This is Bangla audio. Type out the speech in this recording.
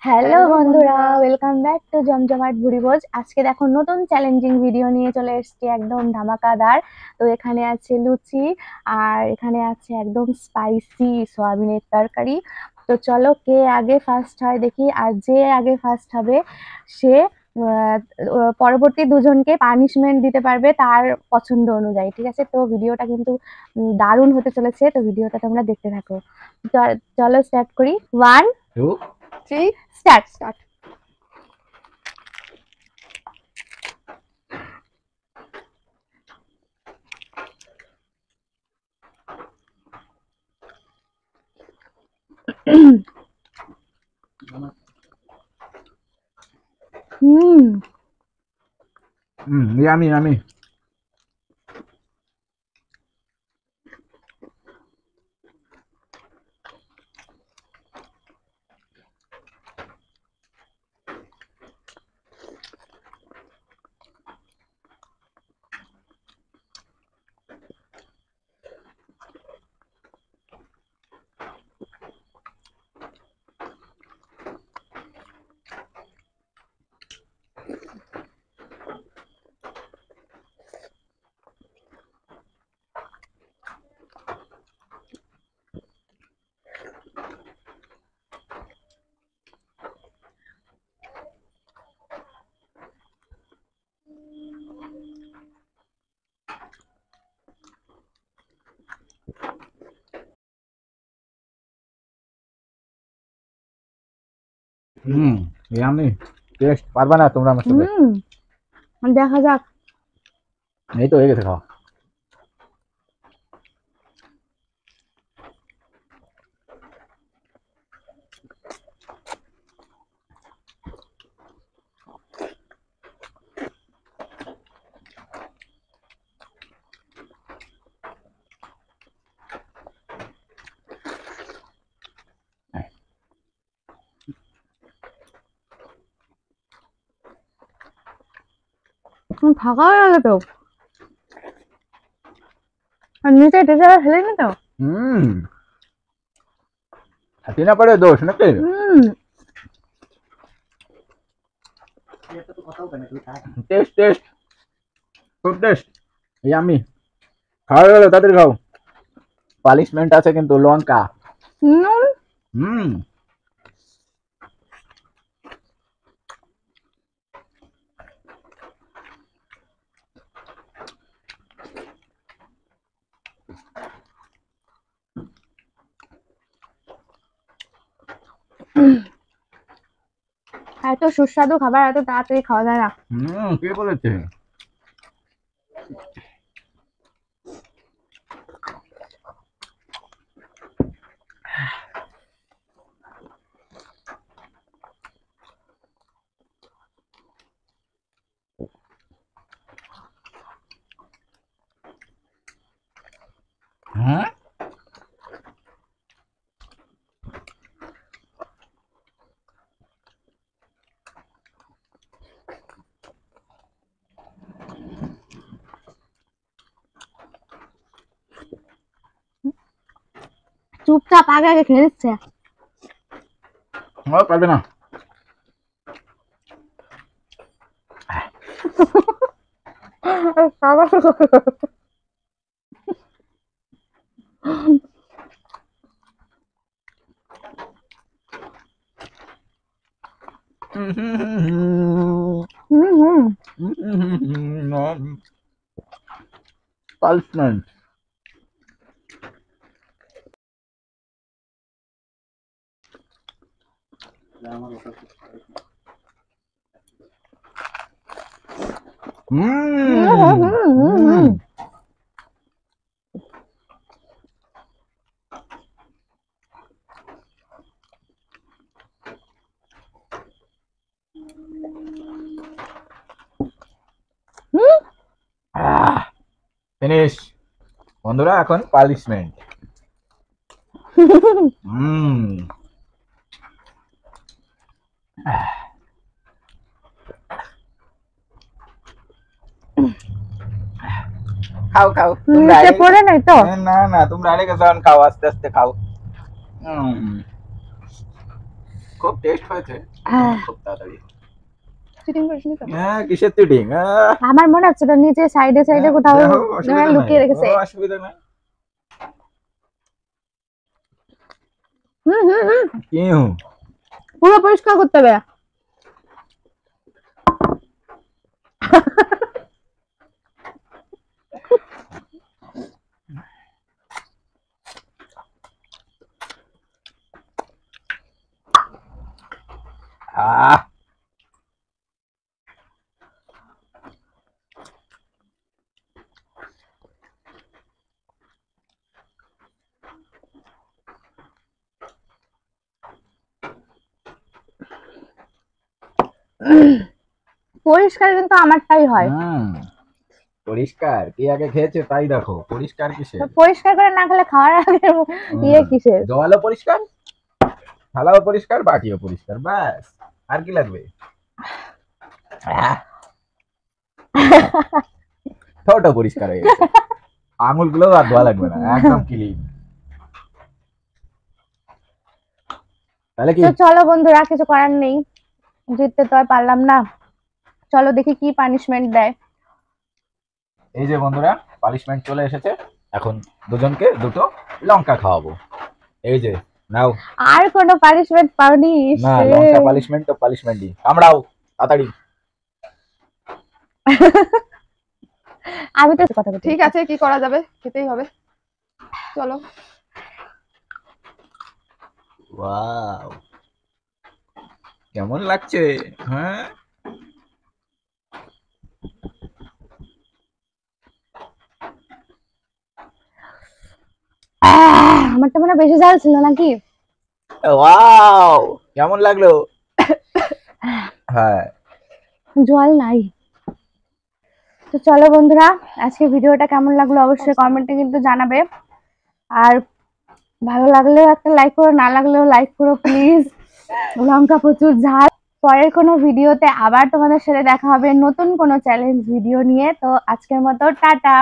হ্যালো বন্ধুরা, ওয়েলকাম ব্যাক টু জমজমাট ভুরিভোজ। আজকে দেখো নতুন চ্যালেঞ্জিং ভিডিও নিয়ে চলে এসেছি, একদম ধামাকাদার। তো এখানে আছে লুচি আর এখানে আছে একদম স্পাইসি সয়াবিনের তরকারি। তো চলো কে আগে ফার্স্ট হয় দেখি, আর যে আগে ফার্স্ট হবে সে পরবর্তী দুজনকে পানিশমেন্ট দিতে পারবে তার পছন্দ অনুযায়ী। ঠিক আছে, তো ভিডিওটা কিন্তু দারুণ হতে চলেছে, তো ভিডিওটা তোমরা দেখতে থাকো। চলো স্টার্ট করি। 1 Two. 3 স্টার্ট। হুম, Yummy, yummy. Yummy. টেস্ট পারবা না তোমরা আমার সাথে। হুম, দেখা যাক। এই তো হয়ে গেছে খাওয়া। ফাঁকা হয়ে গেল তো, আর নিচে টেস্ট ফেলেনি তো। হুম হাতি না পারে দোষ নাকি? হুম, টেস্ট টেস্ট খুব টেস্ট। ইয়ামি। খাওয়া গেল, তাড়াতাড়ি খাও। পানিশমেন্ট আছে কিন্তু লঙ্কা। হুম, হুম এত সুস্বাদু খাবার এত তাড়াতাড়ি খাওয়া যায় না। কে বলেছে? হ্যাঁ চুপচাপ আগে আগে খেয়ে দিচ্ছে। পারবে না। হুম হুম পানিশমেন্ট। ফিনিশ বন্ধুরা, এখন পানিশমেন্ট। হুম খাও খাও তোমরা নিচে আরে পড়ে নাই তো। না না তোমরা আরে গেছো, খাও আস্তে আস্তে খাও। হুম খুব টেস্ট হয়েছে, আহ, খুব তাড়াতাড়ি। চিটিং করিসনি তো? হ্যাঁ, কিসের চিটিং? আমার মনে হচ্ছে তো নিচে সাইডে সাইডে কোথাও অসুবিধা নাই, লুকিয়ে রেখেছে। কোনো অসুবিধা নাই। হুম হুম হুম, কি হুম? পুরো পরিষ্কার করতে হবে। আহ পরিষ্কার কিন্তু আমারটাই হয়। পরিষ্কার কি আগে খেয়েছে তাই দেখো, পরিষ্কার কিসের? তো পরিষ্কার করে না খেলে খাওয়ার আগে ইয়ে কিসের? জলও পরিষ্কার, থালাও পরিষ্কার, বাটিও পরিষ্কার, ব্যাস আর কি লাগবে? ঠোঁটও পরিষ্কার হয়ে গেছে, আঙুলগুলো আর ধোয়া লাগবে না, একদম ক্লিন। তাহলে কি? তো চলো বন্ধুরা, কিছু করার নেই, জিততে তো আর পারলাম না। চলো দেখি কি পানিশমেন্ট দেয়। এই যে বন্ধুরা, পানিশমেন্ট চলে এসেছে। এখন দুজনকে দুটো লঙ্কা খাওয়াবো। এই যে নাও। আর কোনো পানিশমেন্ট পাওনি? না, লঙ্কা পানিশমেন্ট তো পানিশমেন্টই। কামড়াও তাড়াতাড়ি। আমি তো কথা বলছি। ঠিক আছে, কি করা যাবে, খেতেই হবে, চলো। ওয়াও, কেমন লাগছে? হ্যাঁ, আমারটা মনে হয় বেশি ঝাল ছিল নাকি? ওয়াও, কেমন লাগলো? হ্যাঁ, জল নাই। তো চলো বন্ধুরা, আজকে ভিডিওটা কেমন লাগলো অবশ্যই কমেন্টে কিন্তু জানাবে। আর ভালো লাগলেও একটা লাইক করো, না লাগলেও লাইক করো প্লিজ। লঙ্কা প্রচুর ঝাল। পরের কোনো ভিডিওতে আবার তোমাদের সাথে দেখা হবে নতুন কোনো চ্যালেঞ্জ ভিডিও নিয়ে। তো আজকের মতো টাটা।